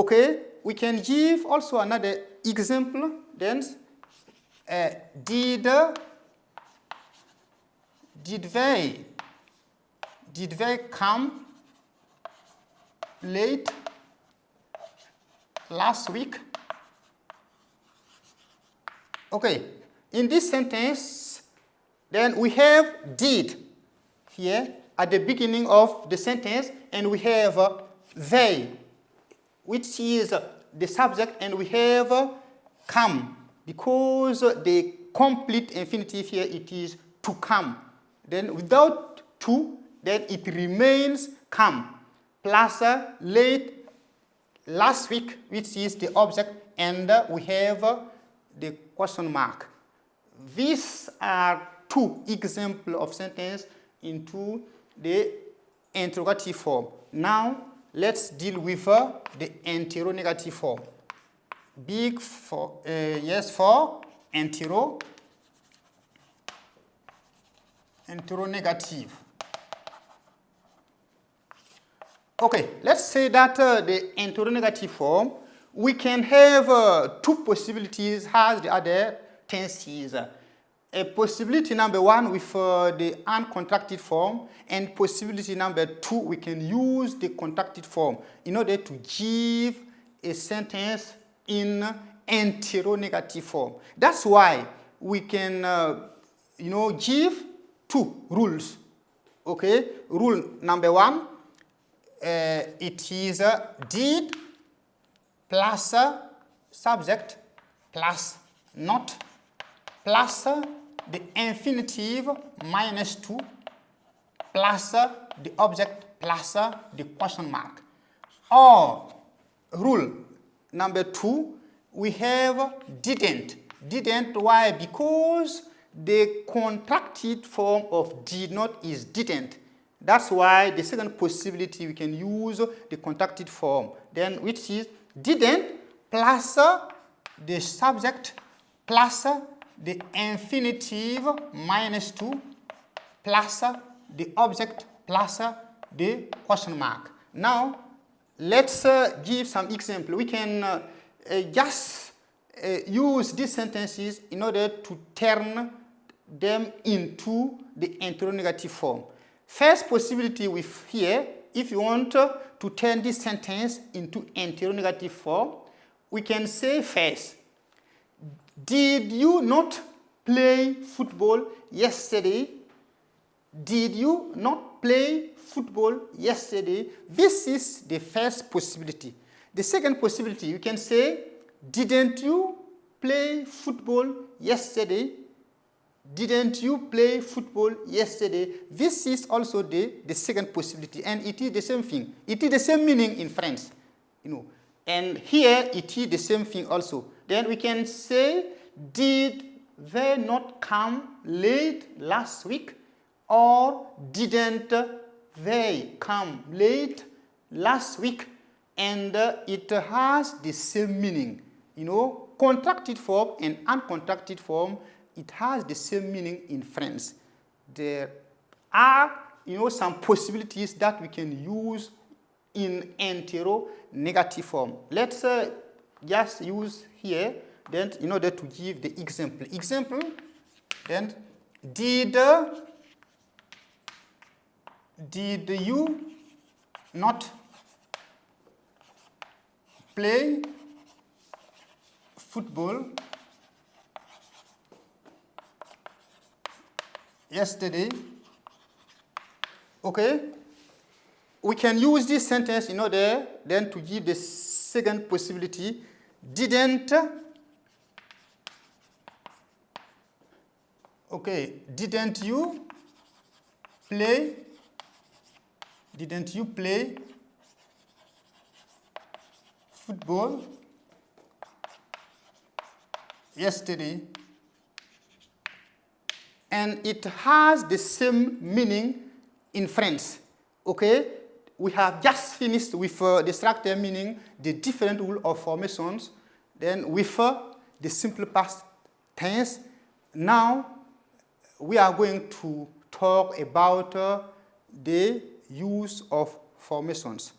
Okay, we can give also another example. Then, did they come late last week? Okay, in this sentence, then we have did here at the beginning of the sentence, and we have they, which is the subject, and we have come, because the complete infinitive here, it is to come. Then without to, then it remains come, plus late last week, which is the object, and we have the question mark. These are two examples of sentence into the interrogative form. Now, let's deal with the interrogative form. Big for, yes, for interrogative. Okay, let's say that the interrogative form, we can have two possibilities as the other tenses. A possibility number one with the uncontracted form, and possibility number two, we can use the contracted form in order to give a sentence in interrogative form. That's why we can, give two rules. Okay, rule number one, it is did plus subject plus not plus the infinitive minus 2 plus the object plus the question mark. Or rule number 2, we have didn't. Didn't, why? Because the contracted form of did not is didn't. That's why the second possibility we can use the contracted form, then which is didn't plus the subject plus the infinitive minus 2 plus the object plus the question mark. Now, let's give some example. We can just use these sentences in order to turn them into the interrogative form. First possibility with here, if you want to turn this sentence into interrogative form, we can say first, did you not play football yesterday? Did you not play football yesterday? This is the first possibility. The second possibility, you can say, didn't you play football yesterday? Didn't you play football yesterday? This is also the second possibility, and it is the same thing. It is the same meaning in French, and here it is the same thing also. Then we can say, did they not come late last week? Or didn't they come late last week? And it has the same meaning. Contracted form and uncontracted form, it has the same meaning in French. There are, some possibilities that we can use in interrogative form. Let's just use here, then, in order to give the example. Example, then, did you not play football yesterday? Okay, we can use this sentence in order then to give the second possibility. Didn't you play football yesterday? And it has the same meaning in French. Okay, we have just finished with the structure meaning, the different rule of formations, then with the simple past tense. Now we are going to talk about the use of formations,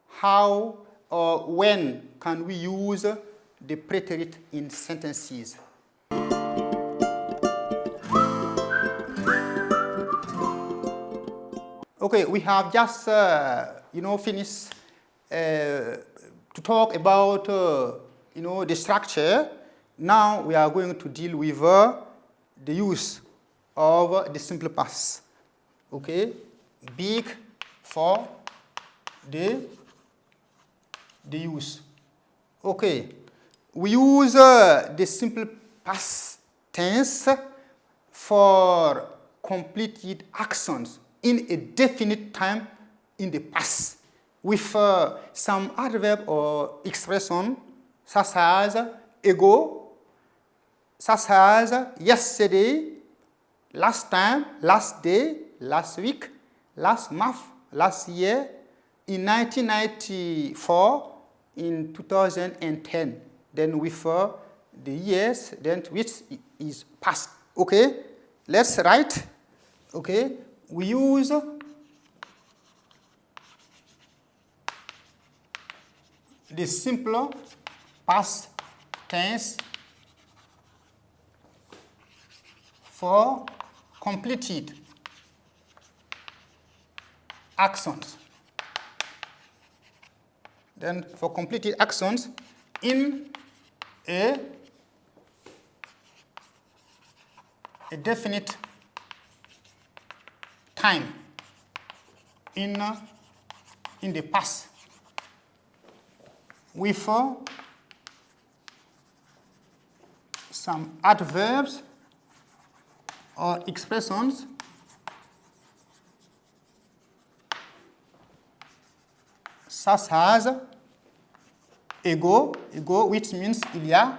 how or when can we use the preterit in sentences? Okay, we have just finished to talk about the structure. Now we are going to deal with the use of the simple past. Okay, big for the use. Okay, we use the simple past tense for completed actions in a definite time in the past with some adverb or expression such as ago, such as yesterday, last time, last day, last week, last month, last year, in 1994, in 2010. Then with the years, then which is past. Okay, let's write. Okay, we use the simple past tense for completed actions. Then for completed actions in a definite time in the past with some adverbs or expressions such as ago, which means il y a,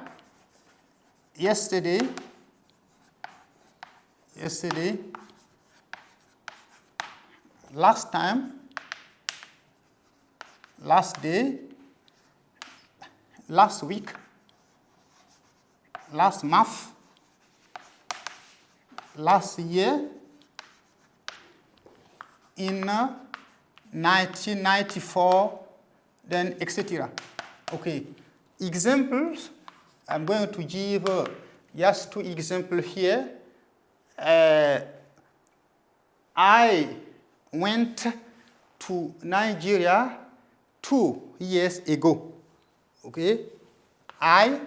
yesterday, last time, last day, last week, last month, last year, in 1994, then etc. Okay, examples, I'm going to give just 2 examples here. I went to Nigeria 2 years ago. Okay, I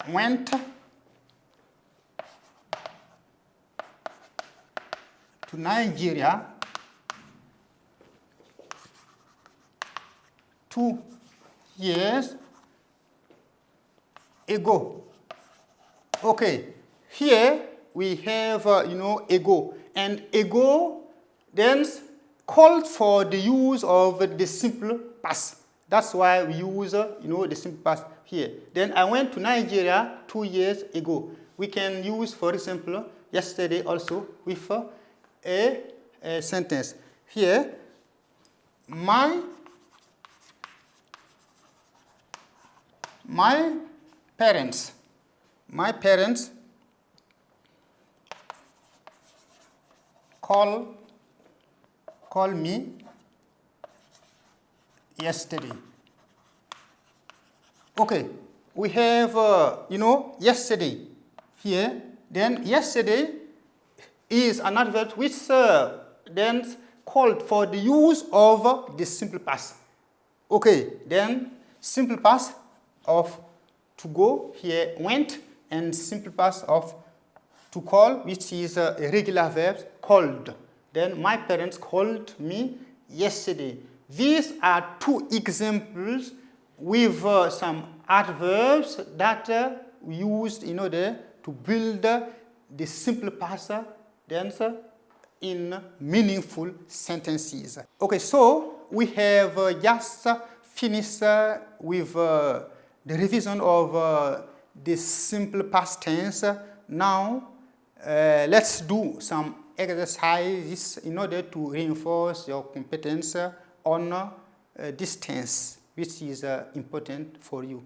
went to Nigeria 2 years ago. Okay, here we have ago, and ago then called for the use of the simple past. That's why we use the simple past here. Then I went to Nigeria 2 years ago. We can use, for example, yesterday also with a sentence. Here, my parents call me yesterday. Okay, we have yesterday here. Then yesterday is an adverb which then called for the use of the simple past. Okay, then simple past of to go here went, and simple past of to call, which is a regular verb, called. Then my parents called me yesterday. These are 2 examples with some adverbs that we used in order to build the simple past tense in meaningful sentences. Okay, so we have just finished with the revision of the simple past tense. Now let's do some exercises in order to reinforce your competence on this tense, which is important for you.